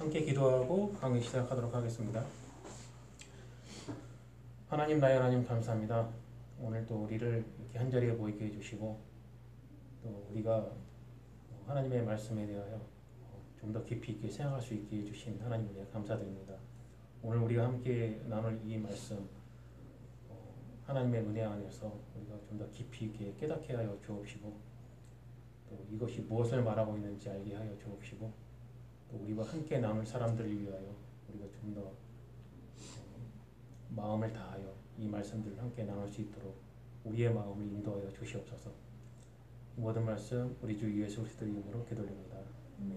함께 기도하고 강의 시작하도록 하겠습니다. 하나님, 나의 하나님 감사합니다. 오늘 또 우리를 이렇게 한자리에 모이게 해주시고 또 우리가 하나님의 말씀에 대하여 좀 더 깊이 있게 생각할 수 있게 해주신 하나님 은혜 감사드립니다. 오늘 우리가 함께 나눌 이 말씀 하나님의 은혜 안에서 우리가 좀 더 깊이 있게 깨닫게 하여 주옵시고 또 이것이 무엇을 말하고 있는지 알게 하여 주옵시고 또 우리와 함께 나눌 사람들을 위하여 우리가 좀 더 마음을 다하여 이 말씀들을 함께 나눌 수 있도록 우리의 마음을 인도하여 주시옵소서. 모든 말씀 우리 주 예수 그리스도 이름으로 기도드립니다. 네,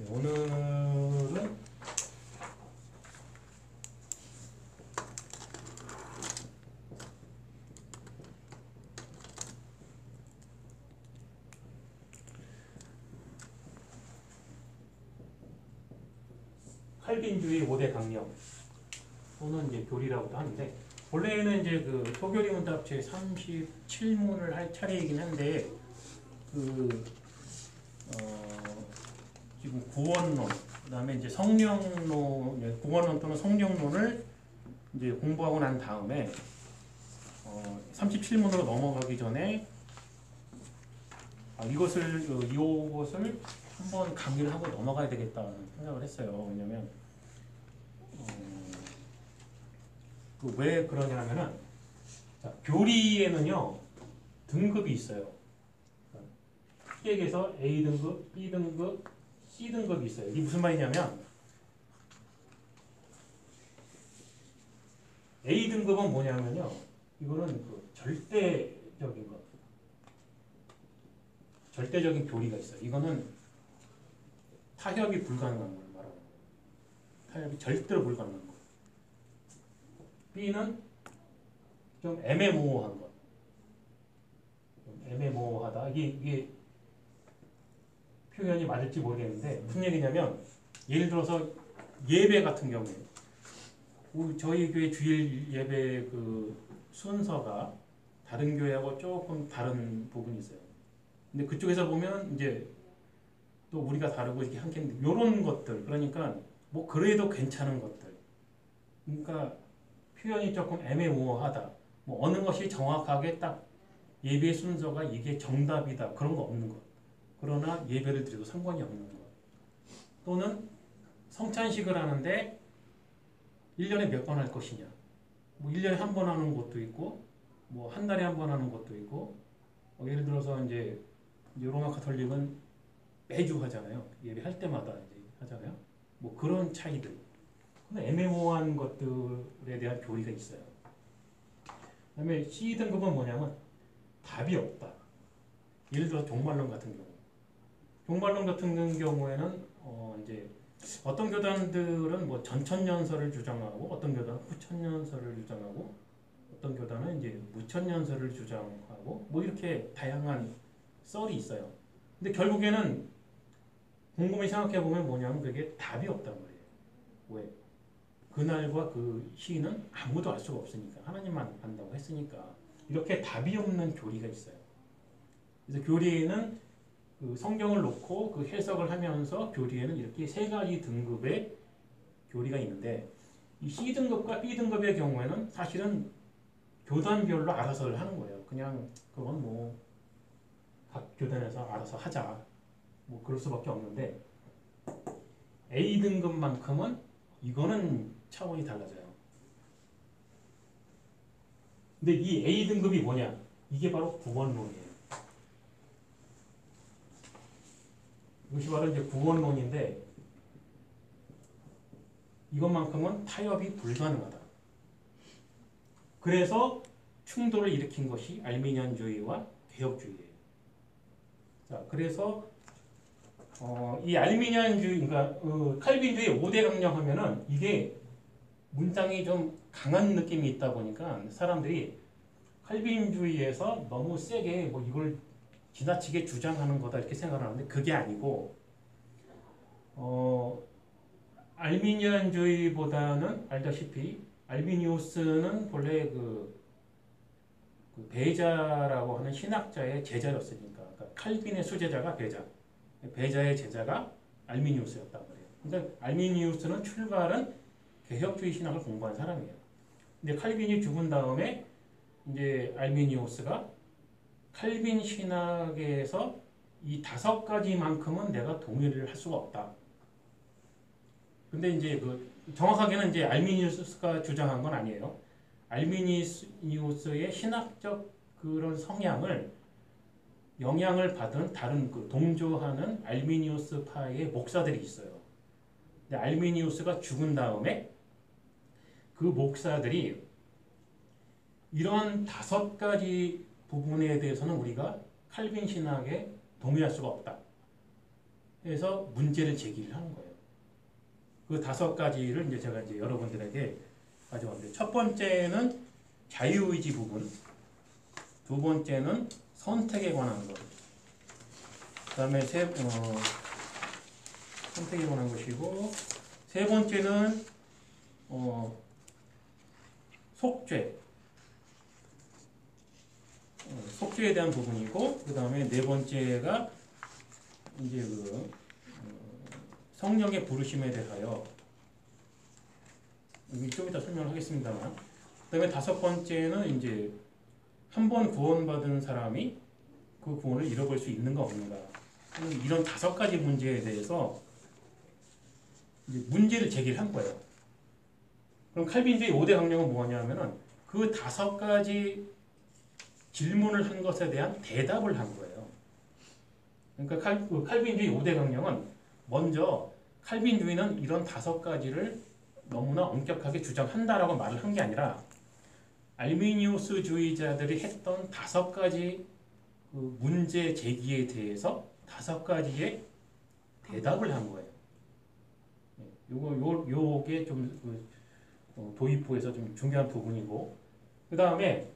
오늘은 칼빈주의 5대 강령 또는 이제 교리라고도 하는데 원래는 이제 그 소교리 문답 제 37문을 할 차례이긴 한데 지금 구원론 그다음에 이제 성령론 구원론 또는 성령론을 이제 공부하고 난 다음에 37문으로 넘어가기 전에 이것을 한번 강의를 하고 넘어가야 되겠다는 생각을 했어요. 왜냐면 왜 그러냐면은 교리에는요 등급이 있어요. 피객에서 A 등급, B 등급, C 등급이 있어요. 이게 무슨 말이냐면 A 등급은 뭐냐면요 이거는 그 절대적인 것, 절대적인 교리가 있어요. 이거는 타협이 불가능한 걸 말하는 거예요. 타협이 절대로 불가능한 거. B는 좀 애매모호한 것. 좀 애매모호하다. 이게 표현이 맞을지 모르겠는데 무슨 얘기냐면 예를 들어서 예배 같은 경우에 저희 교회 주일 예배 그 순서가 다른 교회하고 조금 다른 부분이 있어요. 근데 그쪽에서 보면 이제 또 우리가 다르고 이렇게 함께 이런 것들 그러니까 뭐 그래도 괜찮은 것들 그러니까 표현이 조금 애매모호하다 뭐 어느 것이 정확하게 딱 예배 순서가 이게 정답이다 그런 거 없는 것 그러나 예배를 드려도 상관이 없는 것 또는 성찬식을 하는데 1년에 몇 번 할 것이냐 뭐 1년에 한 번 하는 것도 있고 뭐 한 달에 한 번 하는 것도 있고 예를 들어서 이제 로마 가톨릭은 매주 하잖아요. 예배할 때마다 이제 하잖아요. 뭐 그런 차이들. 애매모호한 것들에 대한 교리가 있어요. 그다음에 C 등급은 뭐냐면 답이 없다. 예를 들어 종말론 같은 경우. 종말론 같은 경우에는 이제 어떤 교단들은 뭐 전천년설을 주장하고 어떤 교단은 후천년설을 주장하고 어떤 교단은 이제 무천년설을 주장하고 뭐 이렇게 다양한 썰이 있어요. 근데 결국에는 곰곰이 생각해 보면 뭐냐면 그게 답이 없단 말이에요. 왜? 그날과 그 시는 아무도 알 수가 없으니까 하나님만 안다고 했으니까 이렇게 답이 없는 교리가 있어요. 그래서 교리에는 그 성경을 놓고 그 해석을 하면서 교리에는 이렇게 세 가지 등급의 교리가 있는데 이 C 등급과 B 등급의 경우에는 사실은 교단별로 알아서 하는 거예요. 그냥 그건 뭐 각 교단에서 알아서 하자. 뭐 그럴 수밖에 없는데 A 등급만큼은 이거는 차원이 달라져요. 근데 이 A 등급이 뭐냐? 이게 바로 구원론이에요. 이것이 바로 이제 구원론인데 이것만큼은 타협이 불가능하다. 그래서 충돌을 일으킨 것이 알미니안주의와 개혁주의예요. 자, 그래서 이 알미니안주의, 그러니까 칼빈주의 5대 강령 하면은 이게 문장이 좀 강한 느낌이 있다 보니까 사람들이 칼빈주의에서 너무 세게 뭐 이걸 지나치게 주장하는 거다 이렇게 생각하는데 그게 아니고 알미니안주의보다는 알다시피 알비니우스는 본래 그 베자라고 하는 신학자의 제자였으니까 그러니까 칼빈의 수제자가 베자의 제자가 알미니우스였단 말이에요. 근데 알미니우스는 출발은 개혁주의 신학을 공부한 사람이에요. 근데 칼빈이 죽은 다음에 이제 알미니우스가 칼빈 신학에서 이 5가지만큼은 내가 동의를 할 수가 없다. 근데 이제 그 정확하게는 이제 알미니우스가 주장한 건 아니에요. 알미니우스의 신학적 그런 성향을 영향을 받은 다른 그 동조하는 알미니우스파의 목사들이 있어요. 근데 알미니우스가 죽은 다음에 그 목사들이 이런 5가지 부분에 대해서는 우리가 칼빈 신학에 동의할 수가 없다. 그래서 문제를 제기를 하는 거예요. 그 5가지를 이제 제가 이제 여러분들에게 가져왔는데, 첫 번째는 자유의지 부분, 두 번째는 선택에 관한 것, 그 다음에 선택에 관한 것이고, 세 번째는 속죄, 속죄에 대한 부분이고, 그 다음에 네 번째가 이제 그 성령의 부르심에 대하여, 좀 이따 설명을 하겠습니다만, 그 다음에 5번째는 이제 한 번 구원받은 사람이 그 구원을 잃어버릴 수 있는가 없는가, 이런 5가지 문제에 대해서 이제 문제를 제기를 한 거예요. 그럼 칼빈주의 5대 강령은 뭐냐면은 그 5가지 질문을 한 것에 대한 대답을 한 거예요. 그러니까 칼빈주의 5대 강령은 먼저 칼빈주의는 이런 5가지를 너무나 엄격하게 주장한다라고 말을 한 게 아니라 알미니우스주의자들이 했던 5가지 그 문제 제기에 대해서 5가지의 대답을 한 거예요. 요게 좀 도입부에서 좀 중요한 부분이고, 그 다음에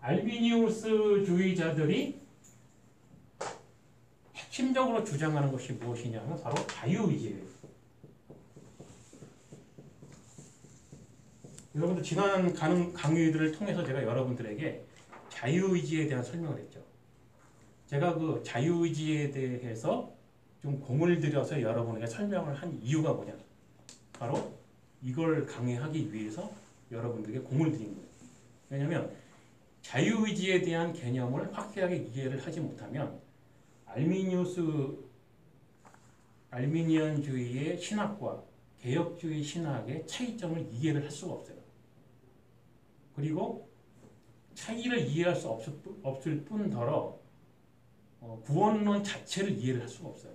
알비니우스주의자들이 핵심적으로 주장하는 것이 무엇이냐면 바로 자유의지예요. 여러분들 지난 강의들을 통해서 제가 여러분들에게 자유의지에 대한 설명을 했죠. 제가 그 자유의지에 대해서 좀 공을 들여서 여러분에게 설명을 한 이유가 뭐냐, 바로 이걸 강의하기 위해서 여러분들에게 공을 들인 거예요. 왜냐하면 자유의지에 대한 개념을 확실하게 이해를 하지 못하면 알미니언주의의 신학과 개혁주의 신학의 차이점을 이해를 할 수가 없어요. 그리고 차이를 이해할 수 없을 뿐더러 구원론 자체를 이해를 할 수가 없어요.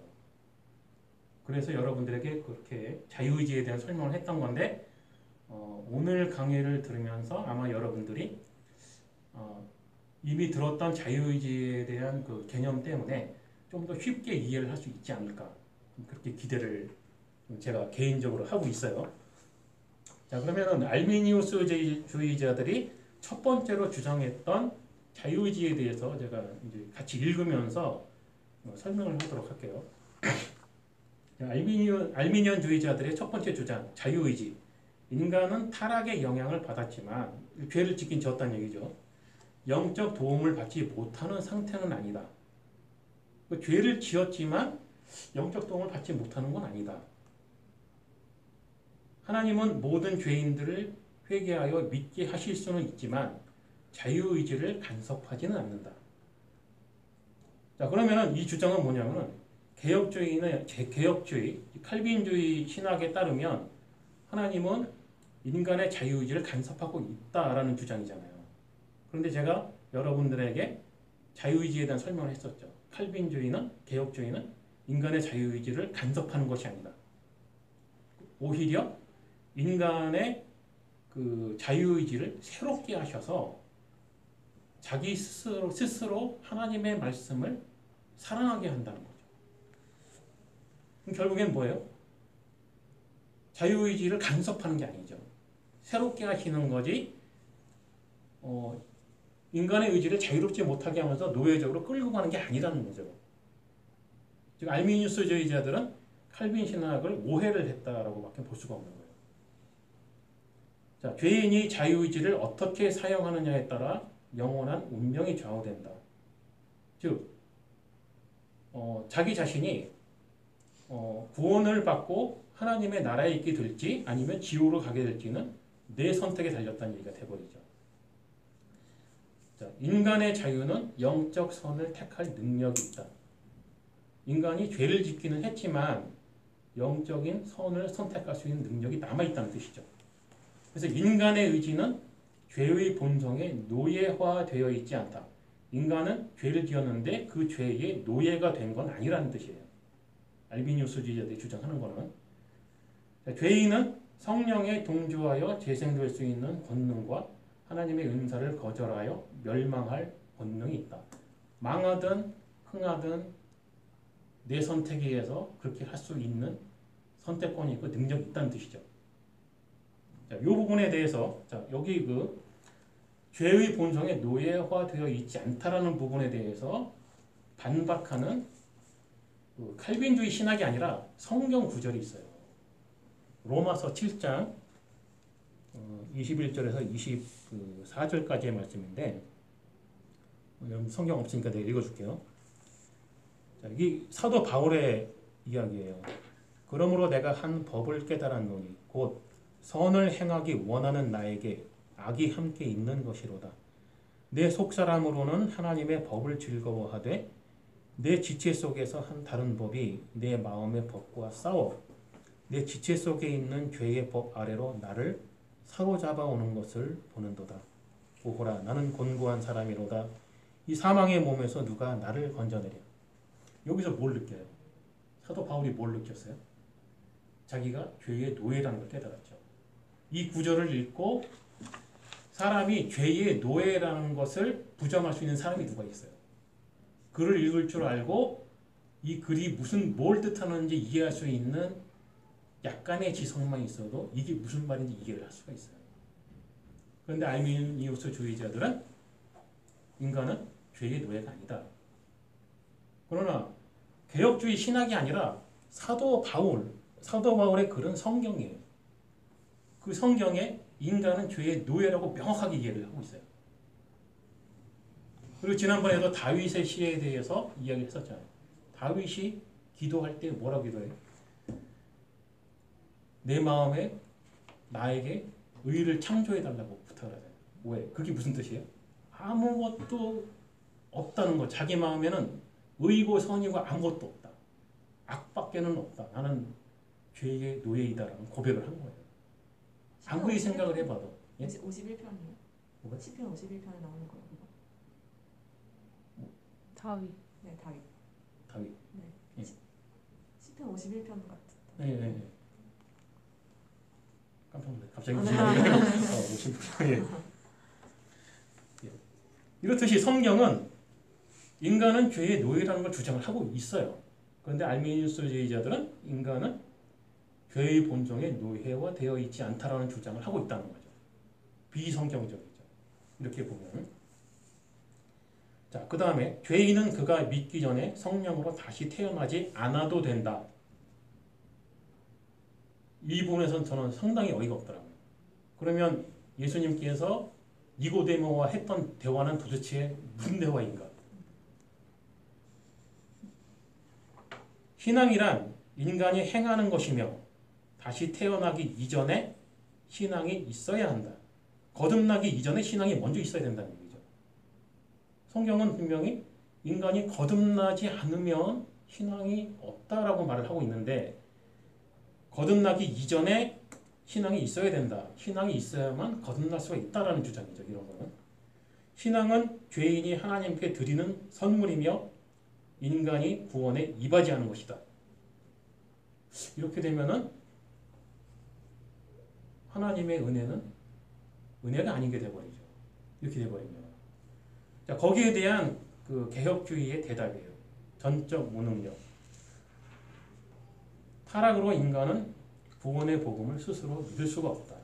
그래서 여러분들에게 그렇게 자유의지에 대한 설명을 했던 건데, 오늘 강의를 들으면서 아마 여러분들이 이미 들었던 자유의지에 대한 그 개념 때문에 좀 더 쉽게 이해를 할 수 있지 않을까, 그렇게 기대를 제가 개인적으로 하고 있어요. 자, 그러면은 알미니우스주의자들이 첫 번째로 주장했던 자유의지에 대해서 제가 이제 같이 읽으면서 설명을 하도록 할게요. 알미니언주의자들의 첫 번째 주장, 자유의지. 인간은 타락의 영향을 받았지만 죄를 짓긴 졌다는 얘기죠. 영적 도움을 받지 못하는 상태는 아니다. 그 죄를 지었지만 영적 도움을 받지 못하는 건 아니다. 하나님은 모든 죄인들을 회개하여 믿게 하실 수는 있지만 자유의지를 간섭하지는 않는다. 자, 그러면 이 주장은 뭐냐면 개혁주의, 칼빈주의 신학에 따르면 하나님은 인간의 자유의지를 간섭하고 있다라는 주장이잖아요. 그런데 제가 여러분들에게 자유의지에 대한 설명을 했었죠. 칼빈주의는, 개혁주의는 인간의 자유의지를 간섭하는 것이 아니다. 오히려 인간의 그 자유의지를 새롭게 하셔서 자기 스스로 하나님의 말씀을 사랑하게 한다는 거죠. 그럼 결국엔 뭐예요? 자유의지를 간섭하는 게 아니죠. 새롭게 하시는 거지, 인간의 의지를 자유롭지 못하게 하면서 노예적으로 끌고 가는 게 아니라는 거죠. 즉 알미니우스주의자들은 칼빈 신학을 오해를 했다라고 밖에 볼 수가 없는 거예요. 자, 죄인이 자유의지를 어떻게 사용하느냐에 따라 영원한 운명이 좌우된다. 즉 자기 자신이 구원을 받고 하나님의 나라에 있게 될지 아니면 지옥으로 가게 될지는 내 선택에 달렸다는 얘기가 돼버리죠. 자, 인간의 자유는 영적 선을 택할 능력이 있다. 인간이 죄를 짓기는 했지만 영적인 선을 선택할 수 있는 능력이 남아있다는 뜻이죠. 그래서 인간의 의지는 죄의 본성에 노예화되어 있지 않다. 인간은 죄를 지었는데 그 죄의 노예가 된 건 아니라는 뜻이에요. 알비니우스주의자들이 주장하는 거는. 자, 죄인은 성령에 동조하여 재생될 수 있는 권능과 하나님의 은사를 거절하여 멸망할 권능이 있다. 망하든 흥하든 내 선택에 의해서 그렇게 할 수 있는 선택권이 있고 능력이 있다는 뜻이죠. 자, 이 부분에 대해서 자, 여기 그 죄의 본성에 노예화되어 있지 않다라는 부분에 대해서 반박하는 그 칼빈주의 신학이 아니라 성경 구절이 있어요. 로마서 7장 21절에서 24절까지의 말씀인데 여러분 성경 없으니까 내가 읽어줄게요. 자, 이 사도 바울의 이야기예요. 그러므로 내가 한 법을 깨달았노니 곧 선을 행하기 원하는 나에게 악이 함께 있는 것이로다. 내 속사람으로는 하나님의 법을 즐거워하되 내 지체 속에서 한 다른 법이 내 마음의 법과 싸워 내 지체 속에 있는 죄의 법 아래로 나를 사로잡아 오는 것을 보는도다. 오호라 나는 곤고한 사람이로다. 이 사망의 몸에서 누가 나를 건져내랴. 여기서 뭘 느껴요? 사도 바울이 뭘 느꼈어요? 자기가 죄의 노예라는 걸 깨달았죠. 이 구절을 읽고 사람이 죄의 노예라는 것을 부정할 수 있는 사람이 누가 있어요? 글을 읽을 줄 알고 이 글이 뭘 뜻하는지 이해할 수 있는 약간의 지성만 있어도 이게 무슨 말인지 이해를 할 수가 있어요. 그런데 알미니우스주의자들은 인간은 죄의 노예가 아니다. 그러나 개혁주의 신학이 아니라 사도 바울의 글은 성경이에요. 그 성경에 인간은 죄의 노예라고 명확하게 이해를 하고 있어요. 그리고 지난번에도 다윗의 시에 대해서 이야기를 했었잖아요. 다윗이 기도할 때 뭐라고 기도해요? 내 마음에 나에게 의를 창조해달라고 부탁을 하잖아요. 왜? 그게 무슨 뜻이에요? 아무것도 없다는 거. 자기 마음에는 의고 선이고 아무것도 없다. 악밖에는 없다. 나는 죄의 노예이다라는 고백을 한 거예요. 아무리 생각을 해봐도. 예? 51편이요? 뭐가? 시편 51편에 나오는 거예요. 다윗. 네, 다윗. 네. 예. 시편 51편 같은. 네. 깜짝 놀랐어요. 갑자기 무슨 말이에요? 예. 이렇듯이 성경은 인간은 죄의 노예라는 걸 주장을 하고 있어요. 그런데 알미니우스주의자들은 인간은 죄의 본성에 노예화되어 있지 않다라는 주장을 하고 있다는 거죠. 비성경적이죠. 이렇게 보면. 자, 그 다음에 죄인은 그가 믿기 전에 성령으로 다시 태어나지 않아도 된다. 이 부분에서는 저는 상당히 어이가 없더라고요. 그러면 예수님께서 니고데모와 했던 대화는 도대체 무슨 대화인가? 신앙이란 인간이 행하는 것이며 다시 태어나기 이전에 신앙이 있어야 한다. 거듭나기 이전에 신앙이 먼저 있어야 된다는 얘기죠. 성경은 분명히 인간이 거듭나지 않으면 신앙이 없다라고 말을 하고 있는데 거듭나기 이전에 신앙이 있어야 된다. 신앙이 있어야만 거듭날 수가 있다라는 주장이죠. 이런 거는. 신앙은 죄인이 하나님께 드리는 선물이며 인간이 구원에 이바지하는 것이다. 이렇게 되면은 하나님의 은혜는 은혜가 아닌 게 돼버리죠. 이렇게 돼버리면. 자, 거기에 대한 그 개혁주의의 대답이에요. 전적 무능력. 타락으로 인간은 구원의 복음을 스스로 믿을 수가 없다.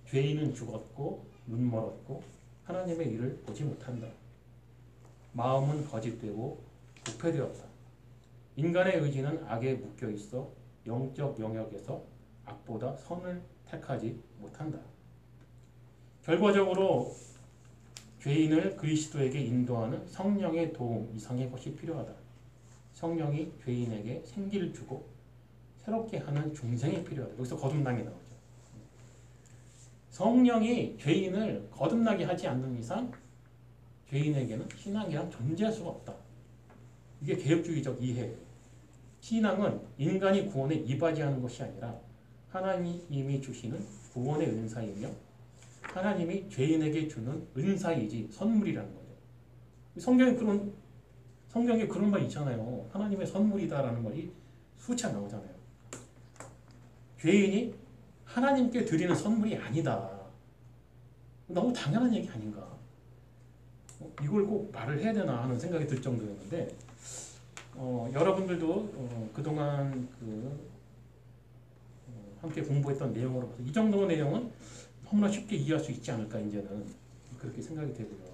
죄인은 죽었고 눈 멀었고 하나님의 일을 보지 못한다. 마음은 거짓되고 부패되었다. 인간의 의지는 악에 묶여있어 영적 영역에서 악보다 선을 택하지 못한다. 결과적으로 죄인을 그리스도에게 인도하는 성령의 도움 이상의 것이 필요하다. 성령이 죄인에게 생기를 주고 새롭게 하는 중생이 필요하다. 여기서 거듭남이 나오죠. 성령이 죄인을 거듭나게 하지 않는 이상 죄인에게는 신앙이란 존재할 수가 없다. 이게 개혁주의적 이해예요. 신앙은 인간이 구원에 이바지하는 것이 아니라 하나님이 주시는 구원의 은사이며 하나님이 죄인에게 주는 은사이지 선물이라는 거죠. 성경에 그런 말 있잖아요. 하나님의 선물이다라는 말이 수차 나오잖아요. 죄인이 하나님께 드리는 선물이 아니다. 너무 당연한 얘기 아닌가. 이걸 꼭 말을 해야 되나 하는 생각이 들 정도였는데 여러분들도 그동안 함께 공부했던 내용으로 봐서 이 정도 내용은 너무나 쉽게 이해할 수 있지 않을까 이제는 그렇게 생각이 되고요.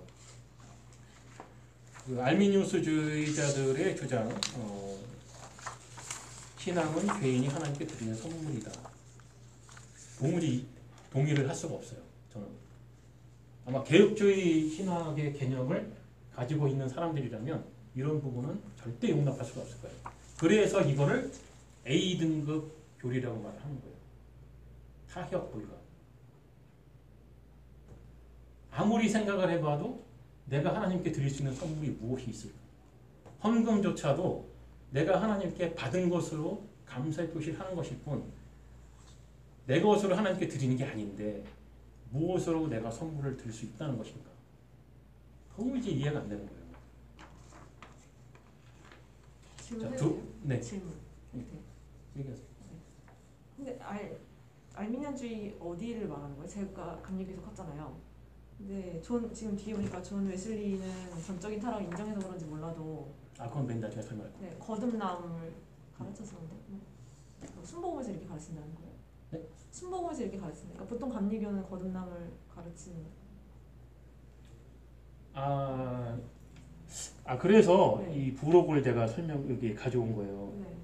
알미니우스주의자들의 주장 신앙은 죄인이 하나님께 드리는 선물이다. 도무지 동의를 할 수가 없어요. 저는 아마 개혁주의 신학의 개념을 가지고 있는 사람들이라면 이런 부분은 절대 용납할 수가 없을 거예요. 그래서 이거를 A등급 교리라고 말을 하는 거예요. 타협 불가. 아무리 생각을 해봐도 내가 하나님께 드릴 수 있는 선물이 무엇이 있을까? 헌금조차도 내가 하나님께 받은 것으로 감사의 표시를 하는 것일 뿐 내 것으로 하나님께 드리는 게 아닌데 무엇으로 내가 선물을 드릴 수 있다는 것인가? 도무지 이해가 안 되는 거예요. 질문해도 네. 질문. 네. 얘기하세요. 근데 알미니안주의 어디를 말하는 거예요? 제가 감리 계속 했잖아요. 근데 지금 뒤에 보니까 존 웨슬리는 전적인 타락을 인정해서 그런지 몰라도 그건 맨 나중에 설명할게요. 네, 거듭남을 가르쳤었는데 순복음에서 이렇게 가르친다는 거예요? 네? 순복음에서 이렇게 가르친다. 그러니까 보통 감리교는 거듭남을 가르치는. 그래서 네. 이 부록을 제가 여기 가져온 거예요. 네.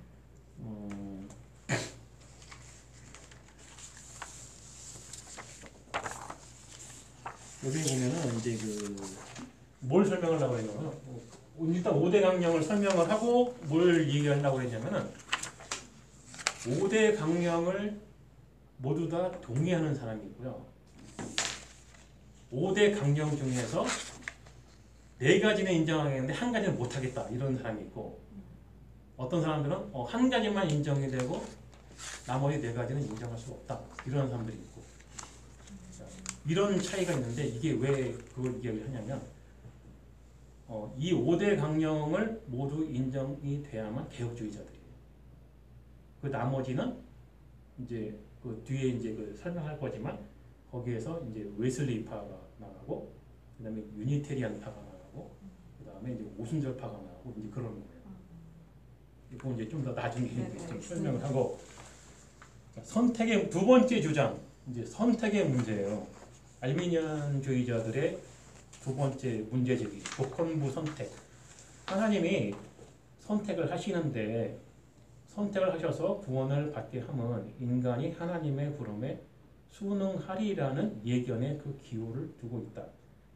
여기 보면은 이제 뭘 설명하려고 했냐면 일단 5대 강령을 설명을 하고 뭘 얘기하려고 했냐면은 5대 강령을 모두 다 동의하는 사람이 있고요. 5대 강령 중에서 4가지는 인정하겠는데 1가지는 못하겠다 이런 사람이 있고 어떤 사람들은 한 가지만 인정이 되고 나머지 4가지는 인정할 수 없다 이런 사람들이 있고 이런 차이가 있는데 이게 왜 그걸 이야기를 하냐면 이 5대 강령을 모두 인정이 돼야만 개혁주의자들이에요. 그 나머지는 이제 그 뒤에 이제 설명할 거지만 거기에서 이제 웨슬리파가 나가고 그다음에 유니테리안파가 나가고 그다음에 이제 오순절파가 나가고 이제 그런 거예요. 이건 이제 좀 더 나중에 좀 설명을 하고 선택의 두 번째 주장 이제 선택의 문제예요. 알미니안주의자들의 두 번째 문제 제기, 조건부 선택. 하나님이 선택을 하시는데 선택을 하셔서 구원을 받게 하면 인간이 하나님의 부름에 순응하리라는 예견의 그 기호를 두고 있다.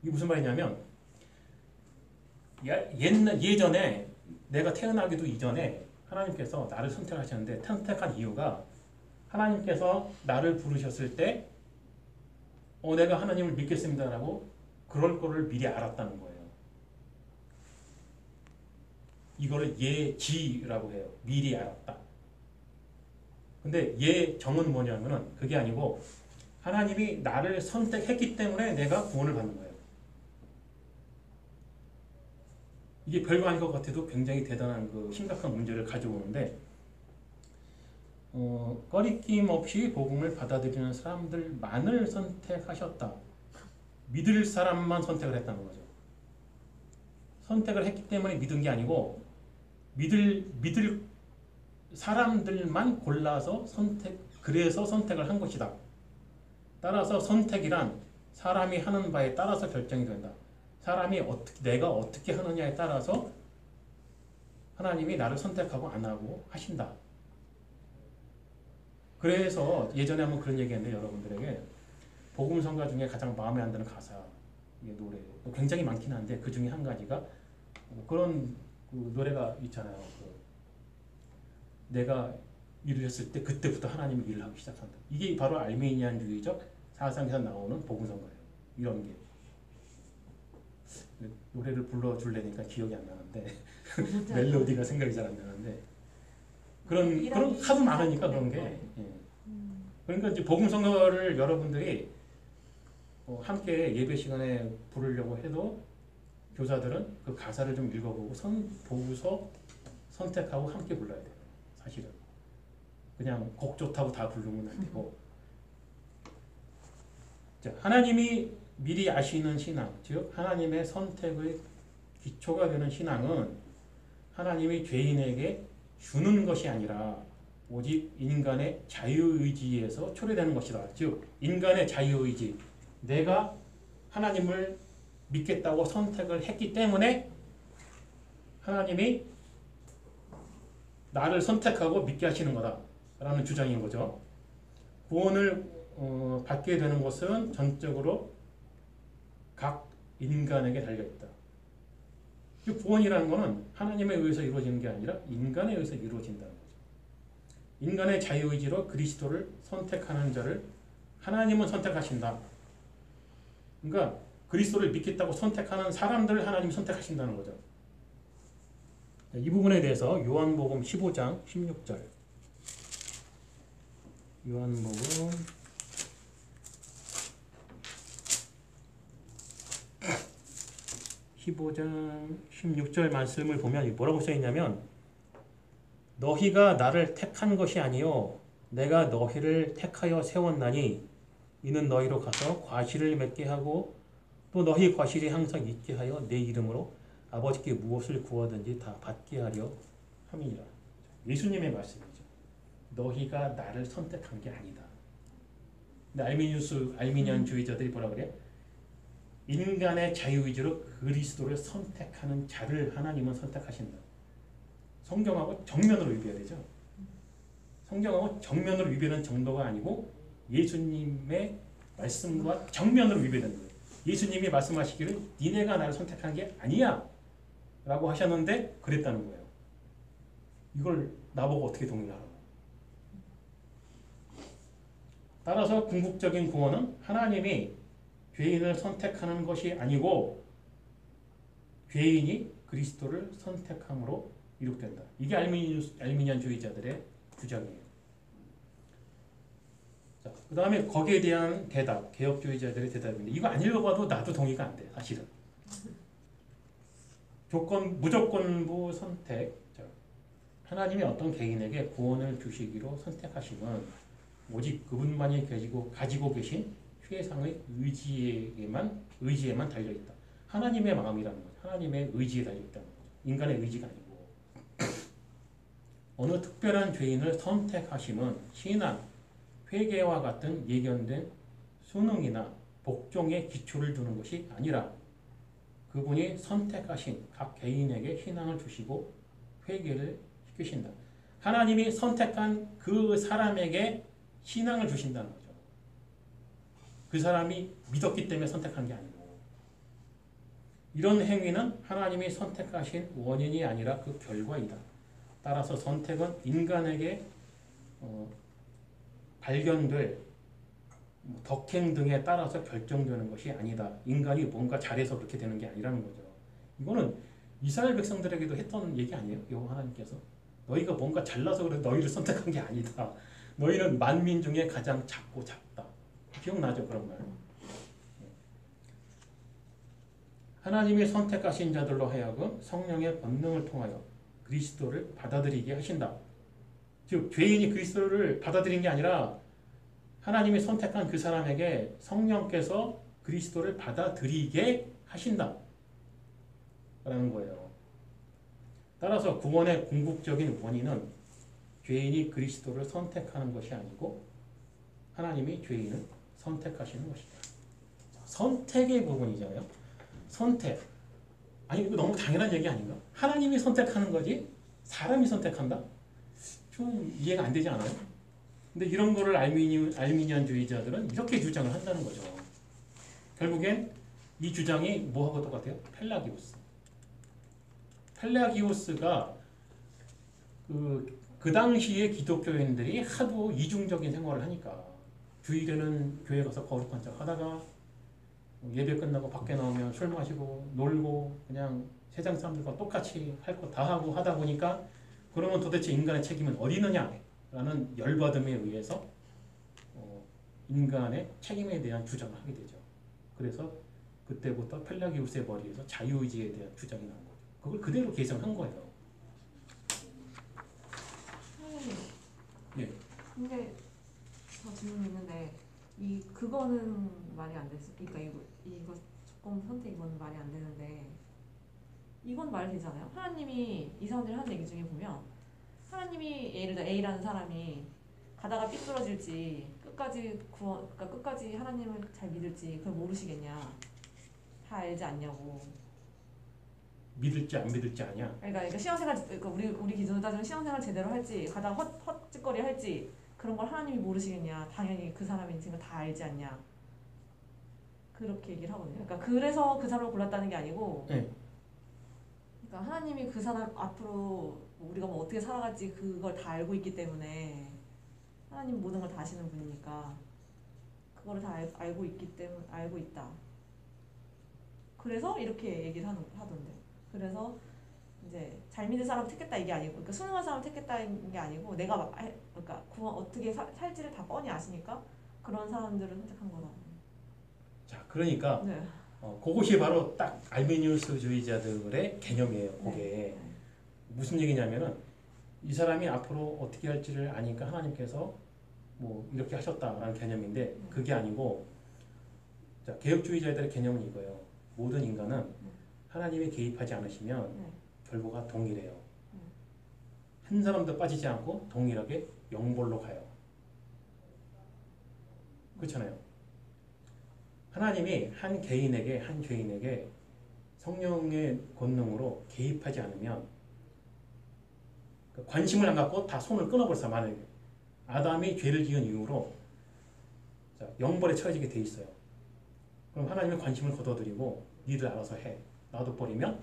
이게 무슨 말이냐면 예전에 내가 태어나기도 이전에 하나님께서 나를 선택하셨는데 선택한 이유가 하나님께서 나를 부르셨을 때 내가 하나님을 믿겠습니다라고 그럴 거를 미리 알았다는 거예요. 이거를 예지라고 해요. 미리 알았다. 근데 예정은 뭐냐면은 그게 아니고 하나님이 나를 선택했기 때문에 내가 구원을 받는 거예요. 이게 별거 아닌 것 같아도 굉장히 대단한 심각한 문제를 가져오는데 꺼리낌 없이 복음을 받아들이는 사람들만을 선택하셨다. 믿을 사람만 선택을 했다는 거죠. 선택을 했기 때문에 믿은 게 아니고 믿을 사람들만 골라서 그래서 선택을 한 것이다. 따라서 선택이란 사람이 하는 바에 따라서 결정이 된다. 사람이 내가 어떻게 하느냐에 따라서 하나님이 나를 선택하고 안 하고 하신다. 그래서 예전에 한번 그런 얘기했는데 여러분들에게 복음성가 중에 가장 마음에 안 드는 가사, 노래 굉장히 많긴 한데 그 중에 한 가지가 그런 그 노래가 있잖아요. 그 내가 일을 했을 때 그때부터 하나님이 일을 하기 시작한다. 이게 바로 알미니안주의적 사상에서 나오는 복음성가예요. 이런 게. 노래를 불러줄래니까 기억이 안 나는데 멜로디가 생각이 잘 안 나는데 그런 하도 많으니까 그런 게. 예. 그러니까 이제 복음성가를 여러분들이 함께 예배 시간에 부르려고 해도 교사들은 그 가사를 좀 읽어보고 보고서 선택하고 함께 불러야 돼요. 사실은 그냥 곡 좋다고 다 부르면 안 되고. 자, 하나님이 미리 아시는 신앙, 즉 하나님의 선택의 기초가 되는 신앙은 하나님이 죄인에게 주는 것이 아니라 오직 인간의 자유의지에서 초래되는 것이다. 즉 인간의 자유의지, 내가 하나님을 믿겠다고 선택을 했기 때문에 하나님이 나를 선택하고 믿게 하시는 거다라는 주장인 거죠. 구원을 받게 되는 것은 전적으로 각 인간에게 달려있다. 구원이라는 것은 하나님에 의해서 이루어지는 게 아니라 인간에 의해서 이루어진다는 거죠. 인간의 자유의지로 그리스도를 선택하는 자를 하나님은 선택하신다. 그러니까 그리스도를 믿겠다고 선택하는 사람들을 하나님이 선택하신다는 거죠. 이 부분에 대해서 요한복음 15장 16절. 요한복음 15장 16절 말씀을 보면 뭐라고 써있냐면 너희가 나를 택한 것이 아니요 내가 너희를 택하여 세웠나니 이는 너희로 가서 과실을 맺게 하고 또 너희 과실이 항상 있게 하여 내 이름으로 아버지께 무엇을 구하든지 다 받게 하려 함이니라. 예수님의 말씀이죠. 너희가 나를 선택한 게 아니다. 근데 알미니안주의자들이 뭐라 그래요? 인간의 자유의지로 그리스도를 선택하는 자를 하나님은 선택하신다. 성경하고 정면으로 위배되죠. 성경하고 정면으로 위배되는 정도가 아니고 예수님의 말씀과 정면으로 위배되는 거예요. 예수님이 말씀하시기를 니네가 나를 선택한 게 아니야 라고 하셨는데 그랬다는 거예요. 이걸 나보고 어떻게 동의하라고. 따라서 궁극적인 구원은 하나님이 죄인을 선택하는 것이 아니고 죄인이 그리스도를 선택함으로 이룩된다. 이게 알미니안주의자들의 주장이에요. 자, 그 다음에 거기에 대한 대답, 개혁주의자들의 대답인데 이거 안 읽어봐도 나도 동의가 안 돼. 사실은. 무조건부 선택. 자, 하나님이 어떤 개인에게 구원을 주시기로 선택하심은 오직 그분만이 가지고 계신 최상의 의지에만 달려있다. 하나님의 마음이라는 거죠. 하나님의 의지에 달려있다는 거죠. 인간의 의지가 아니고. 어느 특별한 죄인을 선택하심은 신앙, 회개와 같은 예견된 수능이나 복종에 기초를 두는 것이 아니라 그분이 선택하신 각 개인에게 신앙을 주시고 회개를 시키신다. 하나님이 선택한 그 사람에게 신앙을 주신다는 거죠. 그 사람이 믿었기 때문에 선택한 게 아니고 이런 행위는 하나님이 선택하신 원인이 아니라 그 결과이다. 따라서 선택은 인간에게 발견될 덕행 등에 따라서 결정되는 것이 아니다. 인간이 뭔가 잘해서 그렇게 되는 게 아니라는 거죠. 이거는 이스라엘 백성들에게도 했던 얘기 아니에요? 여호와 하나님께서 너희가 뭔가 잘나서 그래 너희를 선택한 게 아니다. 너희는 만민 중에 가장 작고 작다. 기억나죠? 그런 말. 하나님이 선택하신 자들로 하여금 성령의 권능을 통하여 그리스도를 받아들이게 하신다. 즉 죄인이 그리스도를 받아들인 게 아니라 하나님이 선택한 그 사람에게 성령께서 그리스도를 받아들이게 하신다 라는 거예요. 따라서 구원의 궁극적인 원인은 죄인이 그리스도를 선택하는 것이 아니고 하나님이 죄인을 선택하시는 것이다. 선택의 부분이잖아요. 선택. 아니 이거 너무 당연한 얘기 아닌가? 하나님이 선택하는 거지 사람이 선택한다? 좀 이해가 안 되지 않아요? 근데 이런 거를 알미니안주의자들은 이렇게 주장을 한다는 거죠. 결국엔 이 주장이 뭐하고 똑같아요? 펠라기오스. 펠라기우스가 그 당시에 기독교인들이 하도 이중적인 생활을 하니까 주일에는 교회 가서 거룩한 척 하다가 예배 끝나고 밖에 나오면 술 마시고 놀고 그냥 세상 사람들과 똑같이 할 거 다 하고 하다 보니까 그러면 도대체 인간의 책임은 어디 있느냐라는 열받음에 의해서 인간의 책임에 대한 주장을 하게 되죠. 그래서 그때부터 펠라기우스의 머리에서 자유의지에 대한 주장이 나온 거죠. 그걸 그대로 계승한 거예요. 예. 근데 저 질문이 있는데 그거는 말이 안 됐어. 그러니까 이거 조건 선택 이거는 말이 안 되는데 이건 말이 되잖아요. 하나님이 이 사람들이 하는 얘기 중에 보면 하나님이 예를 들어 A라는 사람이 가다가 삐뚤어질지 그러니까 끝까지 하나님을 잘 믿을지 그걸 모르시겠냐? 다 알지 않냐고. 믿을지 안 믿을지 아냐. 그러니까 신앙생활 그러니까 우리 기준으로 따지면 신앙생활 제대로 할지 가다가 헛짓거리 할지 그런 걸 하나님이 모르시겠냐? 당연히 그 사람이 있으니까 다 알지 않냐? 그렇게 얘기를 하거든요. 그러니까 그래서 그 사람을 골랐다는 게 아니고. 네. 그러니까 하나님이 그 사람 앞으로 우리가 뭐 어떻게 살아갈지 그걸 다 알고 있기 때문에 하나님 모든 걸 다 아시는 분이니까 그거를 다 알고 있기 때문에 알고 있다. 그래서 이렇게 얘기를 하던데. 그래서 이제 잘 믿을 사람 택했다 이게 아니고, 그러니까 순응한 사람 택했다는 게 아니고 내가 그러니까 어떻게 살지를 다 뻔히 아시니까 그런 사람들을 선택한 거다. 자, 그러니까 네. 그것이 바로 딱 알메니우스주의자들의 개념이에요. 그게 네. 무슨 얘기냐면은 이 사람이 앞으로 어떻게 할지를 아니까 하나님께서 뭐 이렇게 하셨다라는 개념인데 그게 아니고, 자, 개혁주의자들의 개념은 이거예요. 모든 인간은 하나님이 개입하지 않으시면 결과가 동일해요. 한 사람도 빠지지 않고 동일하게 영벌로 가요. 그렇잖아요. 하나님이 한 개인에게 한 죄인에게 성령의 권능으로 개입하지 않으면 관심을 안 갖고 다 손을 끊어버렸어. 만약에 아담이 죄를 지은 이후로 영벌에 처해지게 돼 있어요. 그럼 하나님의 관심을 거둬들이고 니들 알아서 해. 놔둬버리면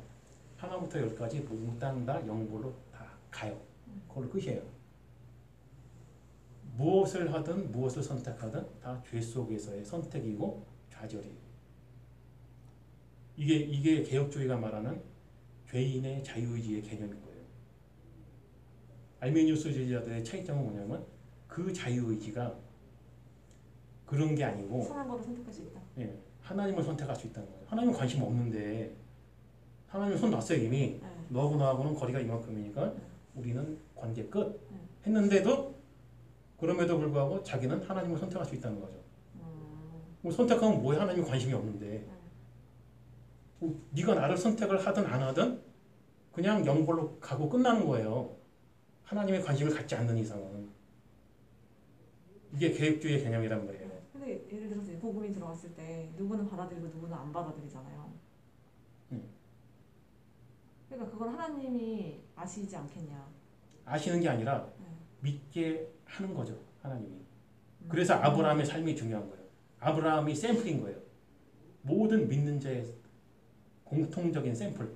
하나부터 열까지 모두 다 영벌로 다 가요. 그걸로 끝이에요. 무엇을 하든 무엇을 선택하든 다 죄 속에서의 선택이고 좌절이에요. 이게 개혁주의가 말하는 죄인의 자유의지의 개념인 거예요. 알메니우스주의자들의 차이점은 뭐냐면 그 자유의지가 그런 게 아니고 선한 거를 선택할 수 있다. 예, 하나님을 선택할 수 있다는 거예요. 하나님은 관심 없는데 하나님 손 놨어요 이미. 너하고 나하고는 거리가 이만큼이니까 우리는 관계 끝 했는데도 그럼에도 불구하고 자기는 하나님을 선택할 수 있다는 거죠. 선택하면 뭐에 하나님이 관심이 없는데 네가 나를 선택을 하든 안 하든 그냥 영벌로 가고 끝나는 거예요. 하나님의 관심을 갖지 않는 이상은. 이게 개혁주의의 개념이란 말이에요. 근데 예를 들어서 복음이 들어왔을 때 누구는 받아들이고 누구는 안 받아들이잖아요. 그러니까 그건 하나님이 아시지 않겠냐. 아시는 게 아니라 믿게 하는 거죠. 하나님이. 그래서 아브라함의 삶이 중요한 거예요. 아브라함이 샘플인 거예요. 모든 믿는 자의 공통적인 샘플.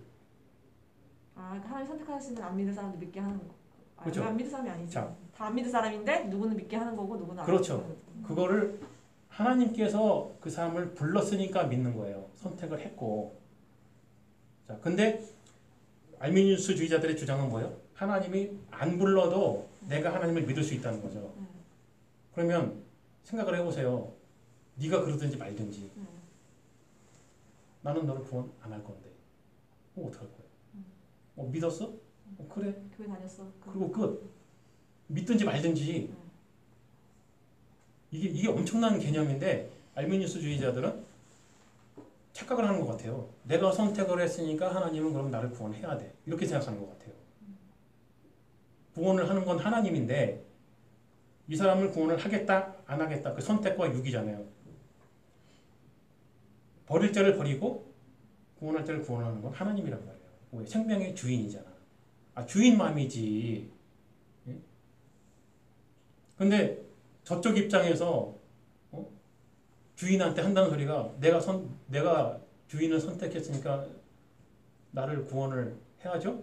그러니까 하나님 선택하시면 안 믿을 사람도 믿게 하는 거. 그렇죠. 안 믿을 사람이 아니죠. 자, 다 안 믿을 사람인데 누구는 믿게 하는 거고 누구는 안 그렇죠. 믿는 거고. 그거를 하나님께서 그 사람을 불렀으니까 믿는 거예요. 선택을 했고. 자, 근데 알메니우스주의자들의 주장은 뭐예요? 하나님이 안 불러도 내가 하나님을 믿을 수 있다는 거죠. 그러면 생각을 해보세요. 네가 그러든지 말든지 나는 너를 구원 안 할 건데 그럼 어떡할 거야? 믿었어? 그래. 교회 다녔어. 그리고 끝. 믿든지 말든지. 이게 엄청난 개념인데 알메니우스주의자들은 착각을 하는 것 같아요. 내가 선택을 했으니까 하나님은 그럼 나를 구원해야 돼. 이렇게 생각하는 것 같아요. 구원을 하는 건 하나님인데 이 사람을 구원을 하겠다 안 하겠다 그 선택과 유기잖아요. 버릴 자를 버리고 구원할 자를 구원하는 건 하나님이란 말이에요. 왜? 생명의 주인이잖아. 주인 마음이지. 예? 근데 저쪽 입장에서 주인한테 한다는 소리가 내가 주인을 선택했으니까 나를 구원을 해야죠?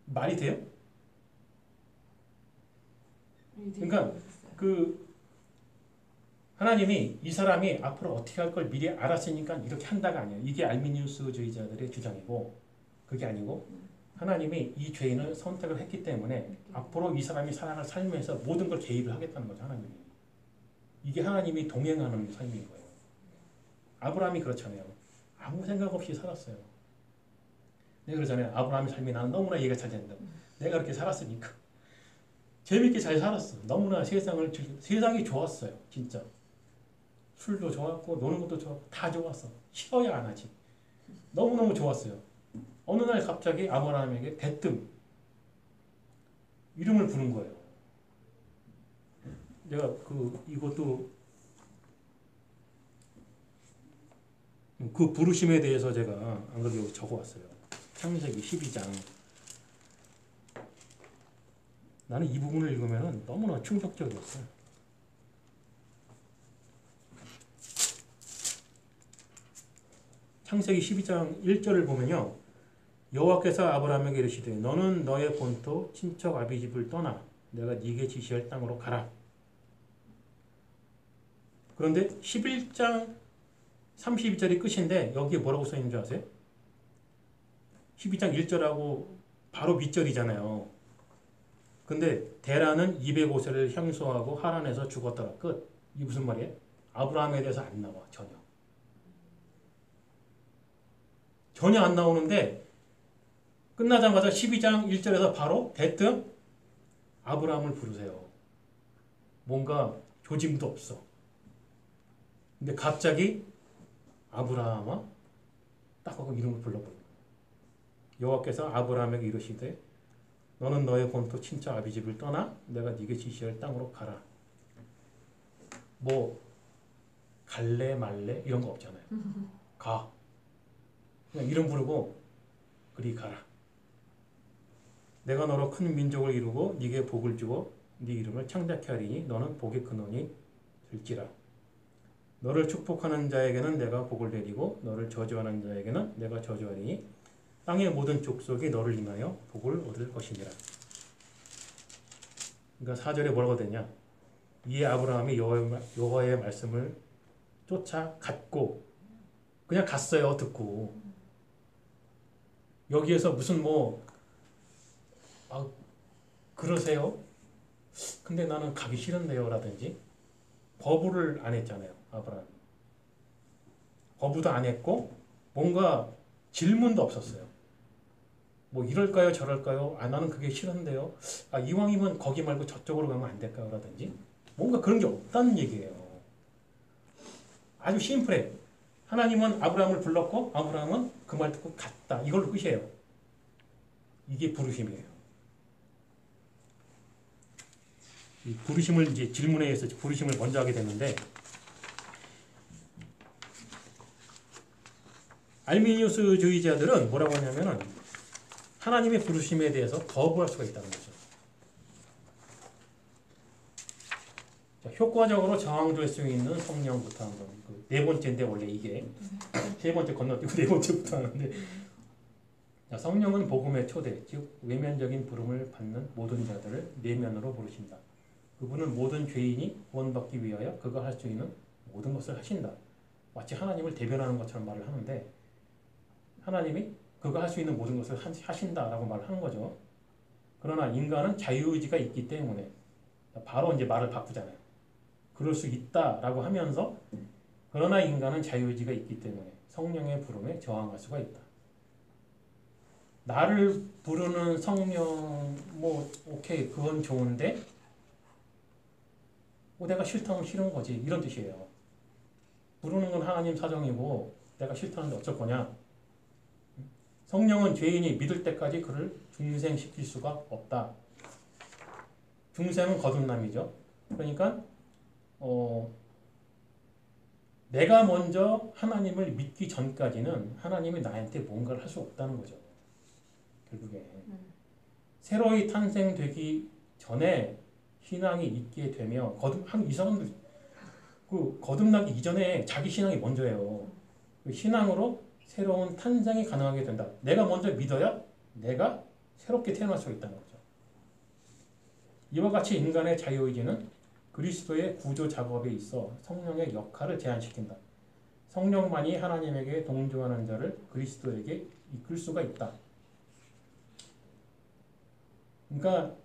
말이 돼요? 그러니까 그 하나님이 이 사람이 앞으로 어떻게 할 걸 미리 알았으니까 이렇게 한다가 아니에요. 이게 알미니우스주의자들의 주장이고 그게 아니고 하나님이 이 죄인을 선택을 했기 때문에 앞으로 이 사람이 살아갈 삶에서 모든 걸 개입을 하겠다는 거죠. 하나님이. 이게 하나님이 동행하는 삶인 거예요. 아브라함이 그렇잖아요. 아무 생각 없이 살았어요. 내가 그러잖아요. 아브라함의 삶이 나는 너무나 이해가 잘 된다. 내가 그렇게 살았으니까. 재밌게 잘 살았어. 너무나 세상이 좋았어요. 진짜. 술도 좋았고 노는 것도 좋았고 다 좋았어. 싫어야 안 하지. 너무너무 좋았어요. 어느 날 갑자기 아브라함에게 대뜸 이름을 부른 거예요. 내가 이것도 그 부르심에 대해서 제가 안 그래도 여기 적어왔어요. 창세기 12장. 나는 이 부분을 읽으면 너무나 충격적이었어요. 창세기 12장 1절을 보면요. 여호와께서 아브라함에게 이르시되 너는 너의 본토 친척 아비 집을 떠나 내가 네게 지시할 땅으로 가라. 그런데 11장 32절이 끝인데 여기에 뭐라고 써 있는 줄 아세요? 12장 1절하고 바로 밑절이잖아요. 근데 데라는 205세를 향수하고 하란에서 죽었더라. 끝. 이게 무슨 말이에요? 아브라함에 대해서 안 나와. 전혀 안 나오는데 끝나자마자 12장 1절에서 바로 대뜸 아브라함을 부르세요. 뭔가 조짐도 없어. 근데 갑자기 아브라함아 딱 하고 이름을 불러버린 거예요. 여호와께서 아브라함에게 이르시되 너는 너의 본토 친척 아비 집을 떠나 내가 네게 지시할 땅으로 가라. 뭐 갈래 말래 이런 거 없잖아요. 가. 그냥 이름 부르고 그리 가라. 내가 너로 큰 민족을 이루고 네게 복을 주고 네 이름을 창작케 하리니 너는 복의 근원이 될지라. 너를 축복하는 자에게는 내가 복을 내리고 너를 저주하는 자에게는 내가 저주하리니 땅의 모든 족속이 너를 인하여 복을 얻을 것이니라. 그러니까 4절에 뭐라고 되냐? 이에 아브라함이 여호와의 말씀을 쫓아갔고 그냥 갔어요. 듣고 여기에서 무슨 그러세요? 근데 나는 가기 싫은데요 라든지 거부를 안 했잖아요. 아브라함이 거부도 안 했고 뭔가 질문도 없었어요. 뭐 이럴까요 저럴까요? 나는 그게 싫은데요. 이왕이면 거기 말고 저쪽으로 가면 안 될까요? 라든지 뭔가 그런 게 없다는 얘기예요. 아주 심플해. 하나님은 아브라함을 불렀고 아브라함은 그 말 듣고 갔다. 이걸로 끝이에요. 이게 부르심이에요. 이 부르심을 이제 질문에 의해서 부르심을 먼저 하게 됐는데 알미니우스주의자들은 뭐라고 하냐면은 하나님의 부르심에 대해서 거부할 수가 있다는 거죠. 자, 효과적으로 저항될 수 있는 성령부터 한번 네 번째인데 원래 이게 세 번째 건너뛰고 네 번째부터 하는데 자, 성령은 복음의 초대 즉 외면적인 부름을 받는 모든 자들을 내면으로 부르신다. 그분은 모든 죄인이 구원받기 위하여 그가 할 수 있는 모든 것을 하신다. 마치 하나님을 대변하는 것처럼 말을 하는데 하나님이 그가 할 수 있는 모든 것을 하신다라고 말을 하는 거죠. 그러나 인간은 자유의지가 있기 때문에 바로 이제 말을 바꾸잖아요. 그럴 수 있다라고 하면서 그러나 인간은 자유의지가 있기 때문에 성령의 부름에 저항할 수가 있다. 나를 부르는 성령 오케이 그건 좋은데 내가 싫다면 싫은 거지 이런 뜻이에요. 부르는 건 하나님 사정이고 내가 싫다는데 어쩔 거냐. 성령은 죄인이 믿을 때까지 그를 중생시킬 수가 없다. 중생은 거듭남이죠. 그러니까 내가 먼저 하나님을 믿기 전까지는 하나님이 나한테 뭔가를 할 수 없다는 거죠. 결국에 새로이 탄생되기 전에 신앙이 있게 되며 이 사람들 거듭나기 이전에 자기 신앙이 먼저예요. 그 신앙으로 새로운 탄생이 가능하게 된다. 내가 먼저 믿어야 내가 새롭게 태어날 수 있다는 거죠. 이와 같이 인간의 자유의지는 그리스도의 구조 작업에 있어 성령의 역할을 제한시킨다. 성령만이 하나님에게 동조하는 자를 그리스도에게 이끌 수가 있다. 그러니까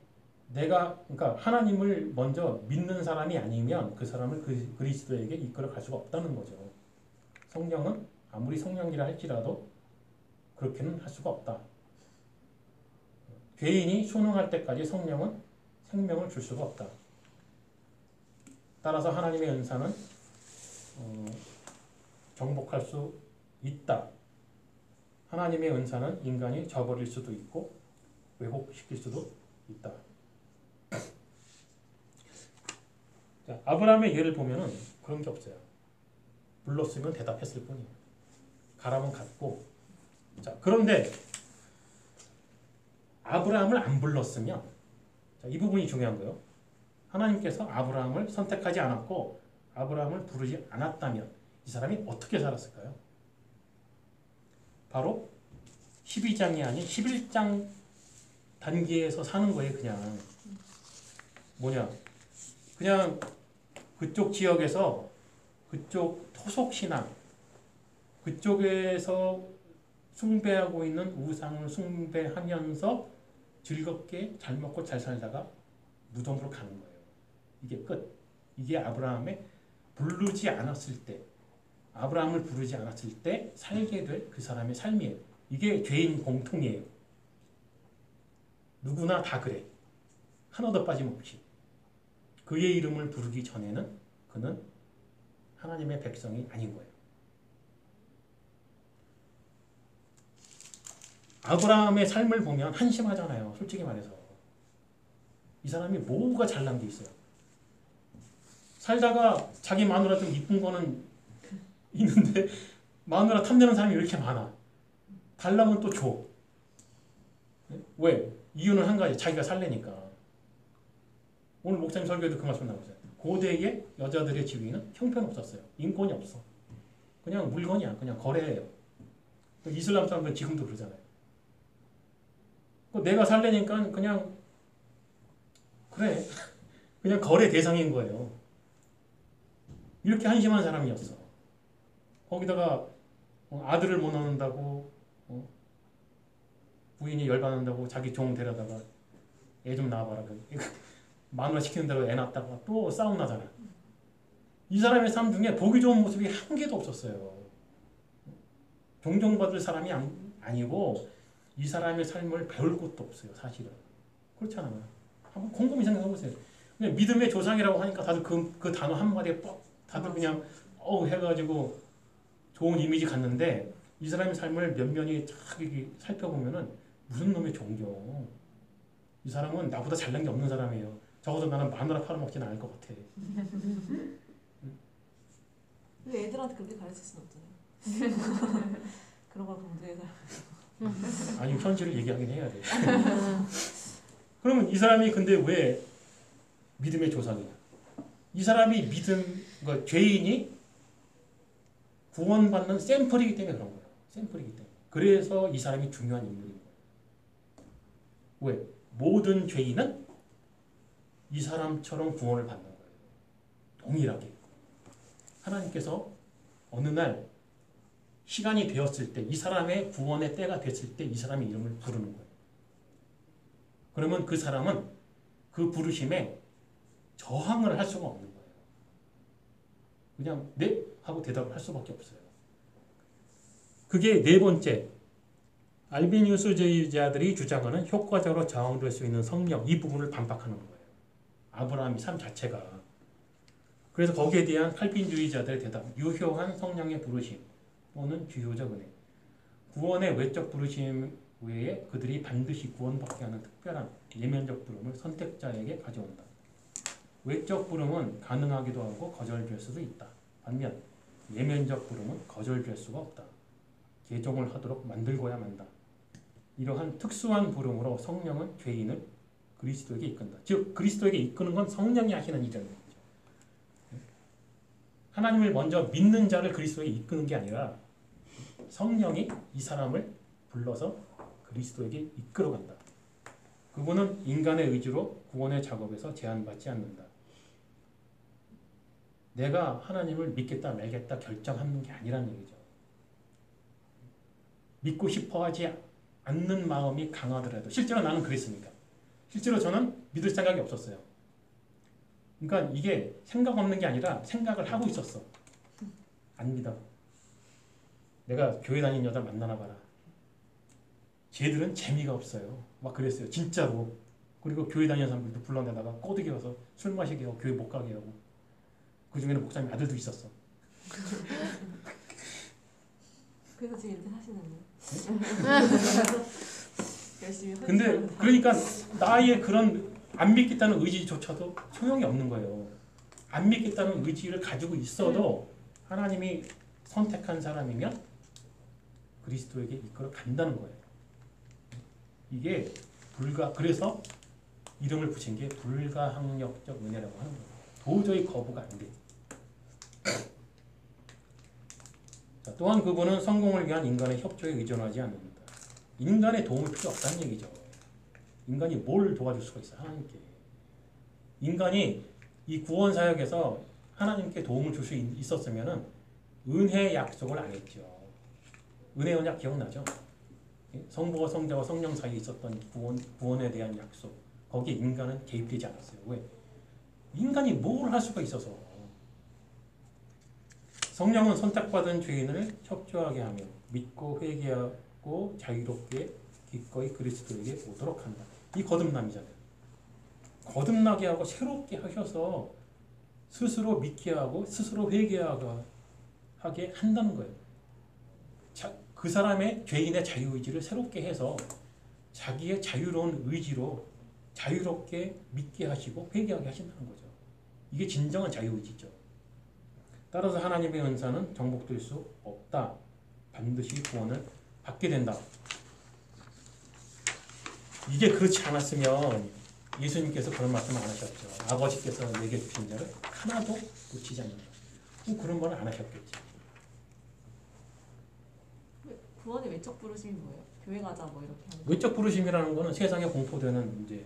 하나님을 먼저 믿는 사람이 아니면 그 사람을 그리스도에게 이끌어 갈 수가 없다는 거죠. 성령은 아무리 성령이라 할지라도 그렇게는 할 수가 없다. 죄인이 순응할 때까지 성령은 생명을 줄 수가 없다. 따라서 하나님의 은사는 정복할 수 있다. 하나님의 은사는 인간이 저버릴 수도 있고 왜곡시킬 수도 있다. 자, 아브라함의 예를 보면은 그런 게 없어요. 불렀으면 대답했을 뿐이에요. 가라면 갔고. 자, 그런데 아브라함을 안 불렀으면, 자, 이 부분이 중요한 거예요. 하나님께서 아브라함을 선택하지 않았고 아브라함을 부르지 않았다면 이 사람이 어떻게 살았을까요? 바로 12장이 아닌 11장 단계에서 사는 거예요. 그냥 뭐냐, 그냥 그쪽 지역에서 그쪽 토속신앙, 그쪽에서 숭배하고 있는 우상을 숭배하면서 즐겁게 잘 먹고 잘 살다가 무덤으로 가는 거예요. 이게 끝. 이게 아브라함의 부르지 않았을 때, 아브라함을 부르지 않았을 때 살게 될 그 사람의 삶이에요. 이게 죄인 공통이에요. 누구나 다 그래. 하나도 빠짐없이. 그의 이름을 부르기 전에는 그는 하나님의 백성이 아닌 거예요. 아브라함의 삶을 보면 한심하잖아요. 솔직히 말해서. 이 사람이 뭐가 잘난 게 있어요. 살다가 자기 마누라 좀 이쁜 거는 있는데 마누라 탐내는 사람이 왜 이렇게 많아? 달라면 또 줘. 왜? 이유는 한 가지. 자기가 살래니까. 오늘 목사님 설교에도 그 말씀 나오잖아요. 고대의 여자들의 지위는 형편없었어요. 인권이 없어. 그냥 물건이야. 그냥 거래예요. 이슬람 사람들 지금도 그러잖아요. 내가 살래니까 그냥 그래. 그냥 거래 대상인 거예요. 이렇게 한심한 사람이었어. 거기다가 아들을 못 낳는다고 부인이 열받는다고 자기 종 데려다가 애 좀 낳아봐라. 마누라 시키는다고 애 낳았다가 또 싸움 나잖아. 이 사람의 삶 중에 보기 좋은 모습이 한 개도 없었어요. 존경받을 사람이 아니고 이 사람의 삶을 배울 것도 없어요. 사실은. 그렇잖아요. 한번 곰곰이 생각해보세요. 그냥 믿음의 조상이라고 하니까 다들 그 단어 한마디에 뻑 다들 그냥 해가지고 좋은 이미지 갖는데 이 사람의 삶을 면면히 쫙 살펴보면은 무슨 놈의 존경. 이 사람은 나보다 잘난 게 없는 사람이에요. 적어도 나는 마누라 팔아먹지는 않을 것 같아. 근데 애들한테 그렇게 가르칠 수는 없잖아요. 그런 걸 강조해서. 아니 현실을 얘기하긴 해야 돼. 그러면 이 사람이 근데 왜 믿음의 조상이냐? 이 사람이 그러니까 죄인이 구원받는 샘플이기 때문에 그런 거예요. 샘플이기 때문에. 그래서 이 사람이 중요한 인물인 거예요. 왜? 모든 죄인은 이 사람처럼 구원을 받는 거예요. 동일하게. 하나님께서 어느 날 시간이 되었을 때, 이 사람의 구원의 때가 됐을 때 이 사람의 이름을 부르는 거예요. 그러면 그 사람은 그 부르심에 저항을 할 수가 없는 거예요. 그냥 네? 하고 대답을 할 수밖에 없어요. 그게 네 번째, 알비니우스주의자들이 주장하는 효과적으로 저항될 수 있는 성령, 이 부분을 반박하는 거예요. 아브라함의 삶 자체가. 그래서 거기에 대한 칼빈주의자들의 대답, 유효한 성령의 부르심 또는 주요적 은혜, 구원의 외적 부르심 외에 그들이 반드시 구원받게 하는 특별한 예면적 부름을 선택자에게 가져온다. 외적 부름은 가능하기도 하고 거절될 수도 있다. 반면 예면적 부름은 거절될 수가 없다. 개종을 하도록 만들고야 만다. 이러한 특수한 부름으로 성령은 죄인을 그리스도에게 이끈다. 즉 그리스도에게 이끄는 건 성령이 하시는 일이라는 거죠. 하나님을 먼저 믿는 자를 그리스도에게 이끄는 게 아니라 성령이 이 사람을 불러서 그리스도에게 이끌어간다. 그분은 인간의 의지로 구원의 작업에서 제한받지 않는다. 내가 하나님을 믿겠다 말겠다 결정하는 게 아니란 얘기죠. 믿고 싶어 하지 않는 마음이 강하더라도 실제로 나는 그랬으니까. 실제로 저는 믿을 생각이 없었어요. 그러니까 이게 생각 없는 게 아니라 생각을 하고 있었어. 안 믿어. 내가 교회 다니는 여자 만나나 봐라. 쟤들은 재미가 없어요. 막 그랬어요. 진짜로. 그리고 교회 다니는 사람들도 불러내다가 꼬드기 와서 술 마시게 하고 교회 못 가게 하고. 그중에는 목사님 아들도 있었어. 그래서 지금 이렇게 사시는 열심히 근데 그러니까 나의 그런 안 믿겠다는 의지조차도 소용이 없는 거예요. 안 믿겠다는 의지를 가지고 있어도 하나님이 선택한 사람이면 그리스도에게 이끌어 간다는 거예요. 이게 그래서 이름을 붙인 게 불가항력적 은혜라고 하는 거예요. 도저히 거부가 안 돼. 자, 또한 그분은 성공을 위한 인간의 협조에 의존하지 않는다. 인간의 도움이 필요 없다는 얘기죠. 인간이 뭘 도와줄 수가 있어 하나님께. 인간이 이 구원 사역에서 하나님께 도움을 줄 수 있었으면은 은혜의 약속을 안 했죠. 은혜 언약 기억나죠? 성부와 성자와 성령 사이에 있었던 구원에 대한 약속. 거기에 인간은 개입되지 않았어요. 왜? 인간이 뭘 할 수가 있어서. 성령은 선택받은 죄인을 협조하게 하며 믿고 회개하고 자유롭게 기꺼이 그리스도에게 오도록 한다. 이 거듭남이잖아요. 거듭나게 하고 새롭게 하셔서 스스로 믿게 하고 스스로 회개하게 한다는 거예요. 그 사람의 죄인의 자유의지를 새롭게 해서 자기의 자유로운 의지로 자유롭게 믿게 하시고 회개하게 하신다는 거죠. 이게 진정한 자유의지죠. 따라서 하나님의 은사는 정복될 수 없다. 반드시 구원을 받게 된다. 이게 그렇지 않았으면 예수님께서 그런 말씀 안 하셨죠. 아버지께서 내게 주신 자를 하나도 놓치지 않는다. 그런 말을 안 하셨겠지. 구원의 외적 부르심이 뭐예요? 교회 가자 뭐 이렇게 하는 외적 부르심이라는 거는 세상에 공포되는 이제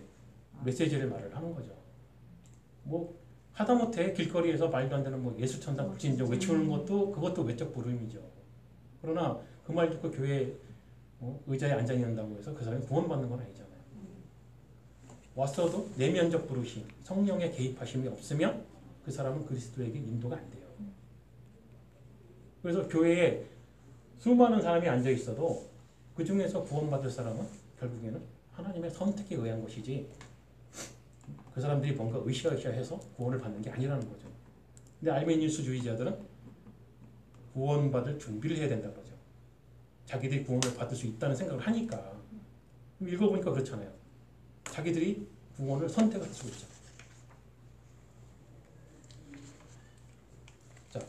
메시지를 말을 하는 거죠. 뭐 하다못해 길거리에서 말도 안 되는 뭐 예수천사 불신족 외치는 것도 그것도 외적 부르심이죠. 그러나 그 말 듣고 교회 의자에 앉아 있는다고 해서 그 사람이 구원받는 건 아니잖아요. 왔어도 내면적 부르심, 성령의 개입하심이 없으면 그 사람은 그리스도에게 인도가 안 돼요. 그래서 교회에 수많은 사람이 앉아 있어도 그 중에서 구원받을 사람은 결국에는 하나님의 선택에 의한 것이지 그 사람들이 뭔가 으쌰으쌰해서 구원을 받는 게 아니라는 거죠. 근데 알메니우스주의자들은 구원받을 준비를 해야 된다 그러죠. 자기들이 구원을 받을 수 있다는 생각을 하니까. 읽어보니까 그렇잖아요. 자기들이 구원을 선택할 수 있죠. 자,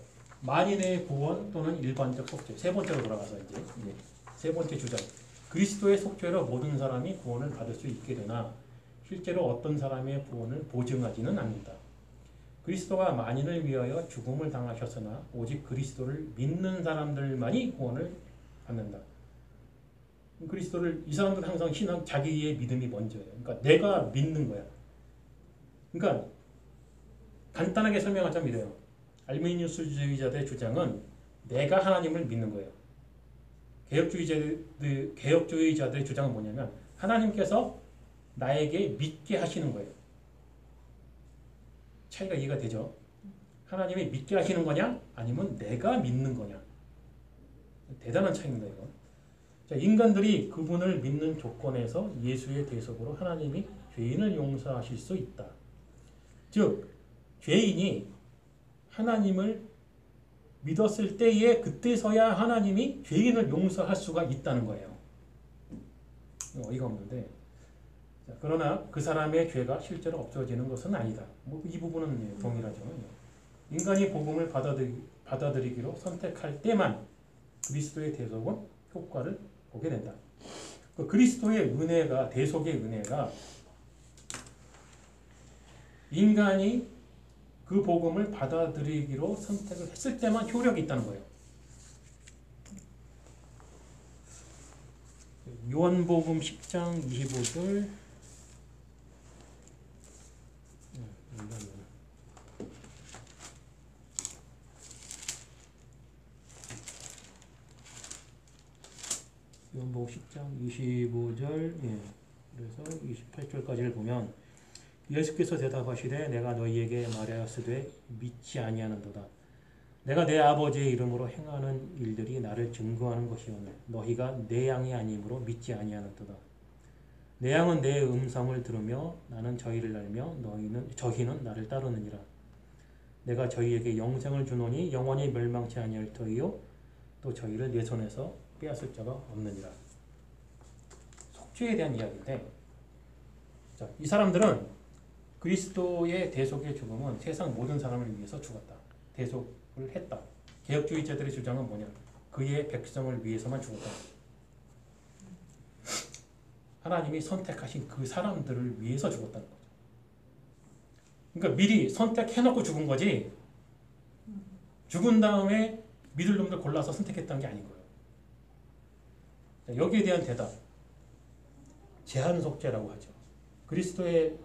만인의 구원 또는 일반적 속죄. 세 번째로 돌아가서 이제 세 번째 주장. 그리스도의 속죄로 모든 사람이 구원을 받을 수 있게 되나 실제로 어떤 사람의 구원을 보증하지는 않는다. 그리스도가 만인을 위하여 죽음을 당하셨으나 오직 그리스도를 믿는 사람들만이 구원을 받는다. 그리스도를 이 사람들은 항상 신앙 자기의 믿음이 먼저예요. 그러니까 내가 믿는 거야. 그러니까 간단하게 설명하자면 이래요. 알메니우스주의자들의 주장은 내가 하나님을 믿는 거예요. 개혁주의자들의 주장은 뭐냐면 하나님께서 나에게 믿게 하시는 거예요. 차이가 이해가 되죠? 하나님이 믿게 하시는 거냐? 아니면 내가 믿는 거냐? 대단한 차이입니다. 이거. 자, 인간들이 그분을 믿는 조건에서 예수의 대속으로 하나님이 죄인을 용서하실 수 있다. 즉 죄인이 하나님을 믿었을 때에 그때서야 하나님이 죄인을 용서할 수가 있다는 거예요. 어이가 없는데 자, 그러나 그 사람의 죄가 실제로 없어지는 것은 아니다. 뭐 이 부분은 동일하죠. 인간이 복음을 받아들이기로 선택할 때만 그리스도의 대속은 효과를 보게 된다. 그 그리스도의 은혜가 대속의 은혜가 인간이 그 복음을 받아들이기로 선택을 했을 때만 효력이 있다는 거예요. 요한복음 10장 25절 요한복음 10장 25절 그래서 28절까지를 보면 예수께서 대답하시되 내가 너희에게 말하였으되 믿지 아니하는도다. 내가 내 아버지의 이름으로 행하는 일들이 나를 증거하는 것이오늘 너희가 내 양이 아니므로 믿지 아니하는도다. 내 양은 내 음성을 들으며 나는 저희를 알며 저희는 나를 따르느니라. 내가 저희에게 영생을 주노니 영원히 멸망치 아니할 터이요 또 저희를 내 손에서 빼앗을 자가 없느니라. 속죄에 대한 이야기인데 자, 이 사람들은 그리스도의 대속의 죽음은 세상 모든 사람을 위해서 죽었다. 대속을 했다. 개혁주의자들의 주장은 뭐냐? 그의 백성을 위해서만 죽었다. 하나님이 선택하신 그 사람들을 위해서 죽었다는 거죠. 그러니까 미리 선택해놓고 죽은 거지 죽은 다음에 믿을 놈들 골라서 선택했다는 게 아닌 거예요. 여기에 대한 대답 제한 속죄라고 하죠. 그리스도의